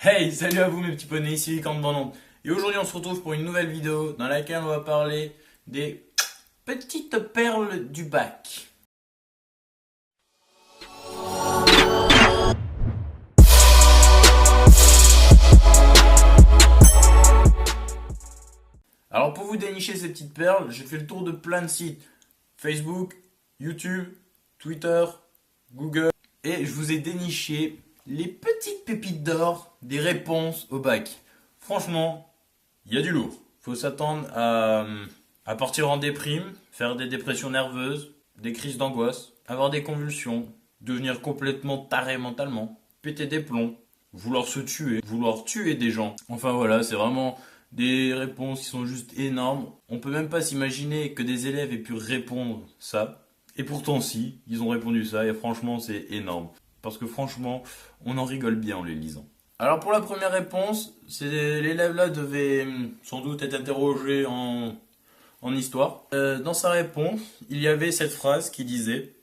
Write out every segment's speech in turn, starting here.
Hey, salut à vous mes petits poneys, ici Lican de Bandon. Et aujourd'hui on se retrouve pour une nouvelle vidéo dans laquelle on va parler des petites perles du bac. Alors pour vous dénicher ces petites perles, j'ai fait le tour de plein de sites. Facebook, YouTube, Twitter, Google. Et je vous ai déniché les petites pépites d'or des réponses au bac. Franchement, il y a du lourd. Faut s'attendre à partir en déprime, faire des dépressions nerveuses, des crises d'angoisse, avoir des convulsions, devenir complètement taré mentalement, péter des plombs, vouloir se tuer, vouloir tuer des gens. Enfin voilà, c'est vraiment des réponses qui sont juste énormes. On peut même pas s'imaginer que des élèves aient pu répondre ça. Et pourtant si, ils ont répondu ça et franchement c'est énorme. Parce que franchement, on en rigole bien en les lisant. Alors pour la première réponse, l'élève là devait sans doute être interrogé en histoire. Dans sa réponse, il y avait cette phrase qui disait: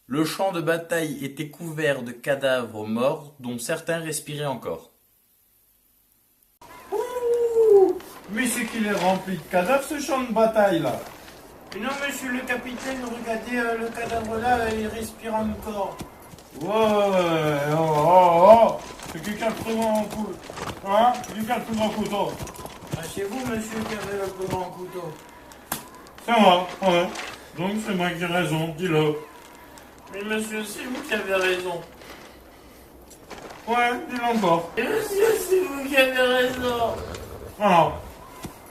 le champ de bataille était couvert de cadavres morts dont certains respiraient encore. Ouh, mais c'est qu'il est rempli de cadavres ce champ de bataille là. Non monsieur le capitaine, regardez le cadavre là, il respire encore. Ouais, oh. C'est quelqu'un le plus grand couteau. Hein? C'est quelqu'un le plus grand couteau. Ah, c'est vous monsieur qui avez le plus grand couteau. C'est moi, ouais. Donc c'est moi qui ai raison, dis-le. Mais monsieur, c'est vous qui avez raison. Ouais, dis-le encore. Et monsieur, c'est vous qui avez raison. Non.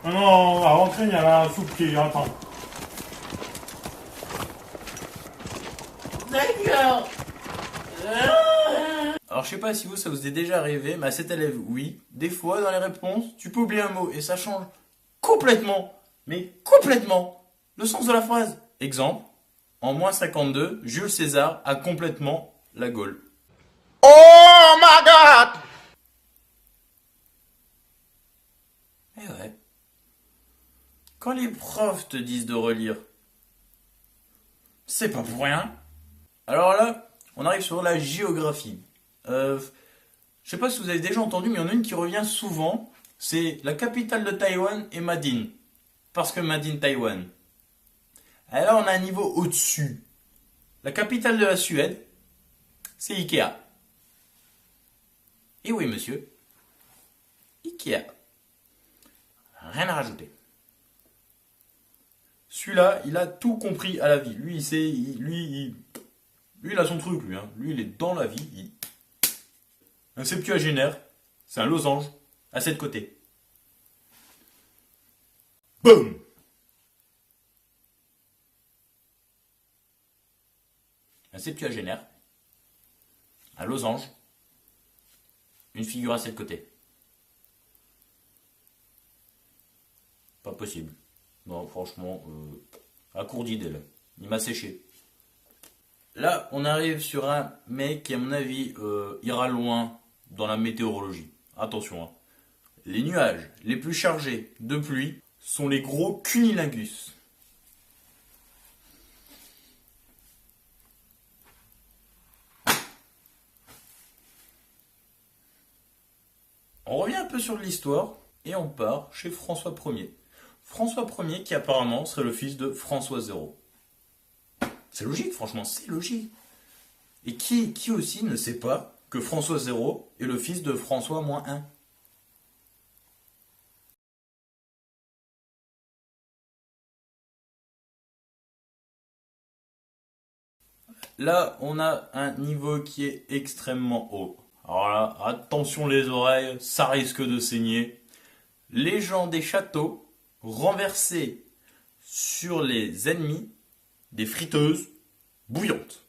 Non, on va rentrer, il y a la soupe qui attend. D'accord. Alors je sais pas si vous ça vous est déjà arrivé, mais à cet élève oui, des fois dans les réponses, tu peux oublier un mot et ça change complètement, mais complètement, le sens de la phrase. Exemple, en moins 52, Jules César a complètement la Gaule. Oh my god! Eh ouais. Quand les profs te disent de relire, c'est pas pour rien. Alors là, on arrive sur la géographie. Je sais pas si vous avez déjà entendu, mais il y en a une qui revient souvent. C'est la capitale de Taïwan est Madin. Parce que Madin Taïwan. Alors on a un niveau au-dessus. La capitale de la Suède, c'est Ikea. Et oui monsieur, Ikea. Rien à rajouter. Celui-là, il a tout compris à la vie. Lui, il a son truc, lui. Hein. Lui, il est dans la vie. Un septuagénaire, c'est un losange à 7 côtés. Boum! Un septuagénaire, un losange, une figure à 7 côtés. Pas possible. Non, franchement, à court d'idées là. Il m'a séché. Là, on arrive sur un mec qui, à mon avis, ira loin dans la météorologie. Attention, hein. Les nuages les plus chargés de pluie sont les gros cunilingus. On revient un peu sur l'histoire et on part chez François Ier. François Ier qui apparemment serait le fils de François Zéro. C'est logique, franchement, c'est logique. Et qui aussi ne sait pas que François Zéro est le fils de François -1? Là, on a un niveau qui est extrêmement haut. Alors là, attention les oreilles, ça risque de saigner. Les gens des châteaux renversaient sur les ennemis des friteuses bouillantes.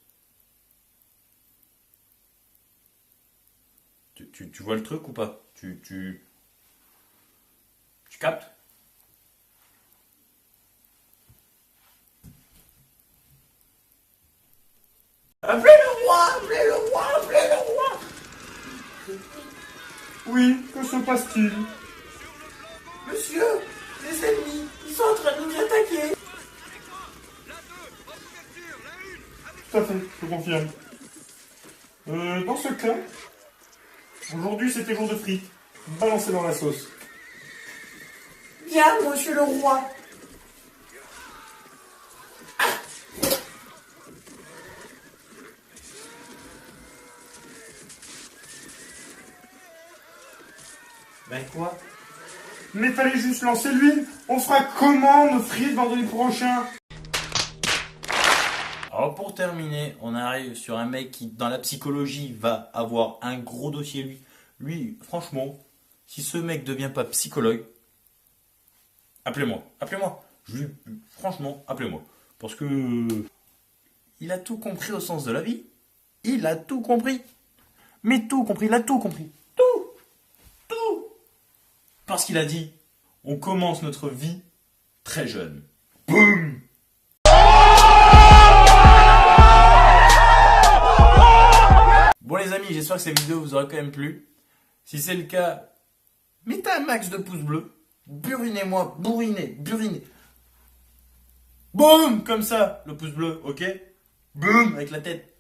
Tu vois le truc ou pas? Tu captes? Appelez le roi! Appelez le roi! Appelez le roi! Oui, que se passe-t-il? Monsieur, les ennemis, ils sont en train de nous attaquer! Tout à fait, je confirme. Dans ce cas, Aujourd'hui, c'était jour de frites. Balancez dans la sauce. Bien, monsieur le roi. Ben quoi? Mais fallait juste lancer l'huile. On fera comment nos frites vendredi prochain? Alors pour terminer, on arrive sur un mec qui, dans la psychologie, va avoir un gros dossier lui. Lui, franchement, si ce mec devient pas psychologue, appelez-moi, appelez-moi. Franchement, appelez-moi. Parce que il a tout compris au sens de la vie. Il a tout compris. Mais tout compris, il a tout compris. Tout, tout. Parce qu'il a dit, on commence notre vie très jeune. Boum. Bon les amis, j'espère que cette vidéo vous aura quand même plu. Si c'est le cas, mettez un max de pouces bleus. Burinez-moi, burinez. Boum, comme ça, le pouce bleu, ok? Boum, avec la tête.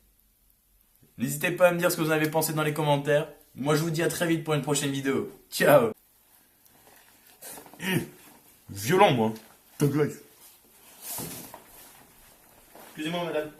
N'hésitez pas à me dire ce que vous en avez pensé dans les commentaires. Moi je vous dis à très vite pour une prochaine vidéo. Ciao. Violent moi. Excusez-moi madame.